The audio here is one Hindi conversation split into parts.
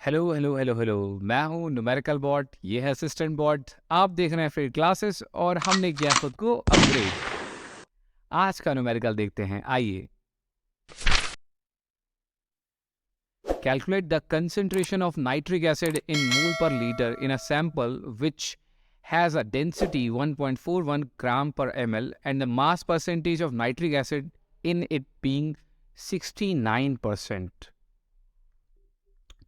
Hello hello hello hello. मैं हूँ न्यूमेरिकल बॉट, ये है असिस्टेंट बॉट। आप देख रहे हैं फ्री क्लासेस और हमने किया खुद को अपग्रेड। आज का न्यूमेरिकल देखते हैं, आइए। Calculate the concentration of nitric acid in mole per litre in a sample which has a density 1.41 gram per ml and the mass percentage of nitric acid in it being 69%।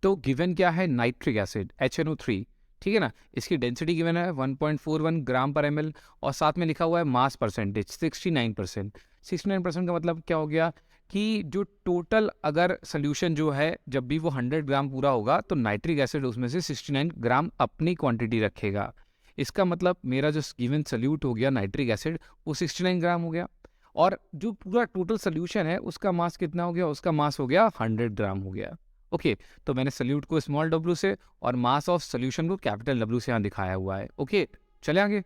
तो गिवन क्या है? नाइट्रिक एसिड HNO3, ठीक है ना। इसकी डेंसिटी गिवन है 1.41 ग्राम पर ml और साथ में लिखा हुआ है मास परसेंटेज 69%। 69% का मतलब क्या हो गया कि जो टोटल अगर सोल्यूशन जो है जब भी वो 100 ग्राम पूरा होगा तो नाइट्रिक एसिड उसमें से 69 ग्राम अपनी क्वांटिटी रखेगा। इसका मतलब मेरा जो गिवन सोल्यूट हो गया नाइट्रिक एसिड वो 69 ग्राम हो गया और जो पूरा टोटल सोल्यूशन है उसका मास कितना हो गया? उसका मास हो गया 100 ग्राम हो गया। ओके, तो मैंने सल्यूट को स्मॉल डब्ल्यू से और मास ऑफ सोल्यूशन को कैपिटल डब्ल्यू से यहाँ दिखाया हुआ है। ओके, चले आगे।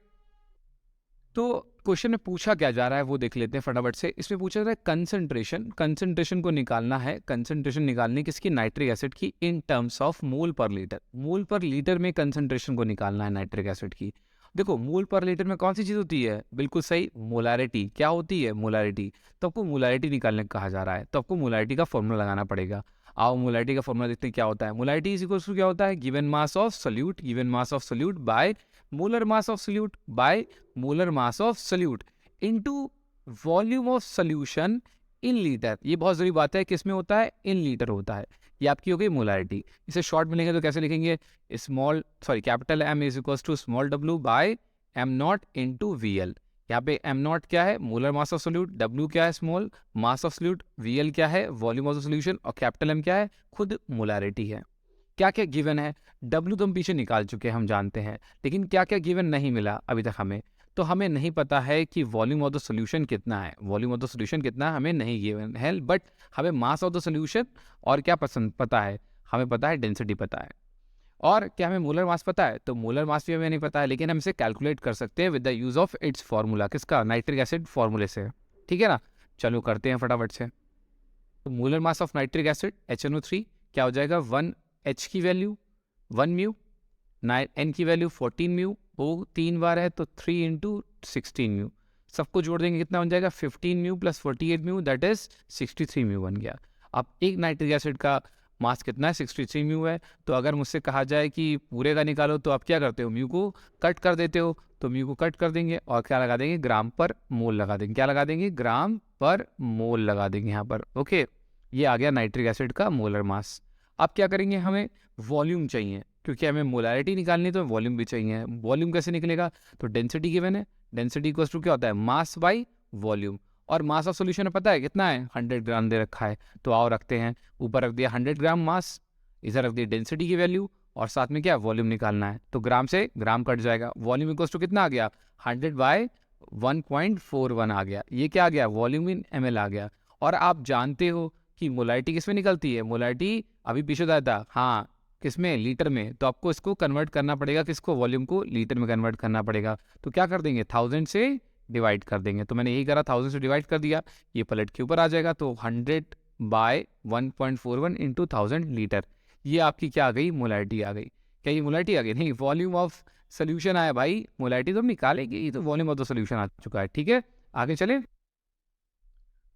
तो क्वेश्चन में पूछा क्या जा रहा है वो देख लेते हैं फटाफट से। इसमें पूछा जा रहा है कंसंट्रेशन को निकालना है। कंसंट्रेशन निकालनी किसकी? नाइट्रिक एसिड की, in terms of mole per litre. Mole per litre में कंसंट्रेशन को निकालना है नाइट्रिक एसिड की। देखो, मोल पर लीटर में कौन सी चीज होती है? बिल्कुल सही, मोलारिटी। क्या होती है? मोलारिटी। तो आपको मोलारिटी निकालने को कहा जा रहा है, तो आपको मोलारिटी का फॉर्मूला लगाना पड़ेगा। आओ मोलारिटी का फॉर्मूला देखते हैं क्या होता है। मोलारिटी इज इक्वल टू क्या होता है? Given mass of solute, given mass of solute by molar mass of solute by molar mass of solute into volume of solution in litre. ये बहुत जरूरी बात है, किस में होता है? इन लीटर होता है। ये आपकी हो गई मोलारिटी। इसे शॉर्ट में लिखेंगे तो कैसे लिखेंगे? Capital M is equal to small w by M not into V L. यहाँ पे एम नॉट क्या है? Molar mass of solute. W क्या है? Small mass of solute. V L क्या है? Volume of solution. और कैपिटल M क्या है? खुद मोलारिटी है। क्या क्या गिवन है? W तो हम पीछे निकाल चुके हैं, हम जानते हैं, लेकिन क्या क्या गिवन नहीं मिला अभी तक हमें। तो हमें नहीं पता है कि वॉल्यूम ऑफ द सोल्यूशन कितना है। वॉल्यूम ऑफ द सोल्यूशन कितना है हमें नहीं गिवन है, बट हमें मास ऑफ द सोल्यूशन और क्या पसंद पता है? हमें पता है डेंसिटी पता है। और क्या हमें मोलर मास पता है? तो मोलर मास भी हमें नहीं पता है, लेकिन हम इसे कैलकुलेट कर सकते हैं with the use of its formula. किसका? नाइट्रिक एसिड फार्मूले से। ठीक है ना। चलो करते हैं फटाफट से। तो molar mass of nitric acid HNO3 क्या हो जाएगा? 1H की वैल्यू 1 म्यू, एन की वैल्यू 14 म्यू, वो 3 बार है तो 3 इंटू 16 म्यू। सबको जोड़ देंगे कितना बन जाएगा? 15 mu plus 48 mu, that is 63 mu बन गया। अब एक नाइट्रिक एसिड का मास कितना है? 63 म्यू है। तो अगर मुझसे कहा जाए कि पूरे का निकालो तो आप क्या करते हो? म्यू को कट कर देते हो। तो म्यू को कट कर देंगे और क्या लगा देंगे? ग्राम पर मोल लगा देंगे। क्या लगा देंगे? ग्राम पर मोल लगा देंगे यहाँ पर। ओके, ये आ गया नाइट्रिक एसिड का मोलर मास। अब क्या करेंगे? हमें वॉल्यूम चाहिए, क्योंकि हमें मोलारिटी निकालनी तो वॉल्यूम भी चाहिए। वॉल्यूम कैसे निकलेगा? तो डेंसिटी गिवन है, डेंसिटी इक्वल्स टू क्या होता है? Mass by volume. और मास ऑफ सोल्यूशन पता है कितना है? 100 ग्राम दे रखा है। तो आओ रखते हैं, ऊपर रख दिया 100 ग्राम मास, इधर रख दिया डेंसिटी की वैल्यू और साथ में क्या? वॉल्यूम निकालना है। तो ग्राम से ग्राम कट जाएगा। वॉल्यूम इक्वल्स टू कितना आ गया? 100 बाय 1.41 आ गया। ये क्या आ गया? वॉल्यूम इन ml आ गया। और आप जानते हो कि मोलारिटी किस में निकलती है? मोलारिटी अभी पीछे बताया था, हाँ, किसमें? लीटर में। तो आपको इसको कन्वर्ट करना पड़ेगा, किसको? वॉल्यूम को लीटर में कन्वर्ट करना पड़ेगा। तो क्या कर देंगे? 1000 से डिवाइड कर देंगे। तो मैंने यही करा, 1000 से डिवाइड कर दिया, ये पलट के ऊपर आ जाएगा। तो 100 बाय 1.41 इंटू 1000 लीटर। ये आपकी क्या आ गई? मोलारिटी आ गई। क्या ये मोलारिटी आ गई? नहीं, वॉल्यूम ऑफ सोल्यूशन आया भाई। मोलारिटी तो हम निकालेंगे, ये तो वॉल्यूम ऑफ द सोल्यूशन आ चुका है। ठीक है, आगे चले।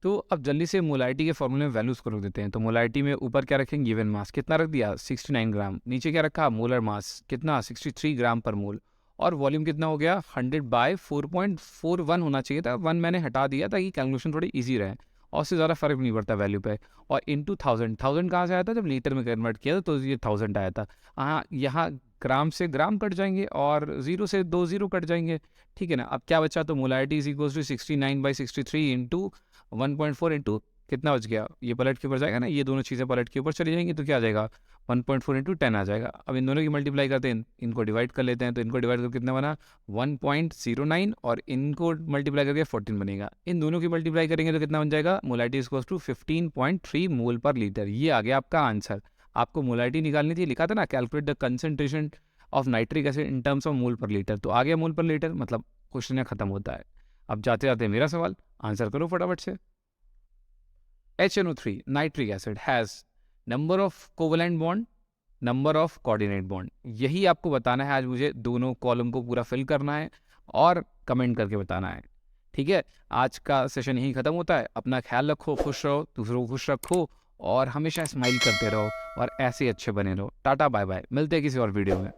तो अब जल्दी से मोलारिटी के फॉर्मूले में वैल्यूज को रख देते हैं। तो मोलारिटी में ऊपर क्या रखेंगे? गिवन मास कितना रख दिया? 69 ग्राम। नीचे क्या रखा? मोलर मास कितना? 63 ग्राम पर मोल। और वॉल्यूम कितना हो गया? 100 बाय 4.41 होना चाहिए था, 1 मैंने हटा दिया ताकि कैलकुलेशन थोड़ी ईजी रहे और उससे ज़्यादा फर्क नहीं पड़ता वैल्यू पे। और इंटू 1000, 1000 कहाँ से आया था? जब लीटर में कन्वर्ट किया था तो ये 1000 आया था। हाँ, यहाँ ग्राम से ग्राम कट जाएंगे और जीरो से 2 जीरो कट जाएंगे। ठीक है ना। अब क्या बचा? तो molarity is equal to 69 by 63 into 1.4 into कितना बच गया? ये पलट के ऊपर जाएगा ना, ये दोनों चीज़ें पलट के ऊपर चली जाएंगी तो क्या आ जाएगा? 1.4 इंटू 10 आ जाएगा। अब इन दोनों की मल्टीप्लाई करते हैं, इनको डिवाइड कर लेते हैं। तो इनको डिवाइड करके कितना बना? 1.09 और इनको मल्टीप्लाई करके 14 बनेगा। इन दोनों की मल्टीप्लाई करेंगे तो कितना बन जाएगा? Molarity equals to 15.3 mole per litre. ये आ गया आपका आंसर। आपको मोलारिटी निकालनी थी, लिखा था ना calculate the concentration of nitric acid in terms of mole per litre. तो आ गया मोल पर लीटर, मतलब क्वेश्चन खत्म होता है। अब जाते जाते मेरा सवाल, आंसर करो फटाफट से। HNO3 nitric acid has number of covalent bond number of coordinate bond. यही आपको बताना है आज मुझे, दोनों कॉलम को पूरा फिल करना है और कमेंट करके बताना है। ठीक है, आज का सेशन यही ख़त्म होता है। अपना ख्याल रखो, खुश रहो, दूसरों को खुश रखो और हमेशा स्माइल करते रहो और ऐसे ही अच्छे बने रहो। टाटा बाय बाय, मिलते हैं किसी और वीडियो में।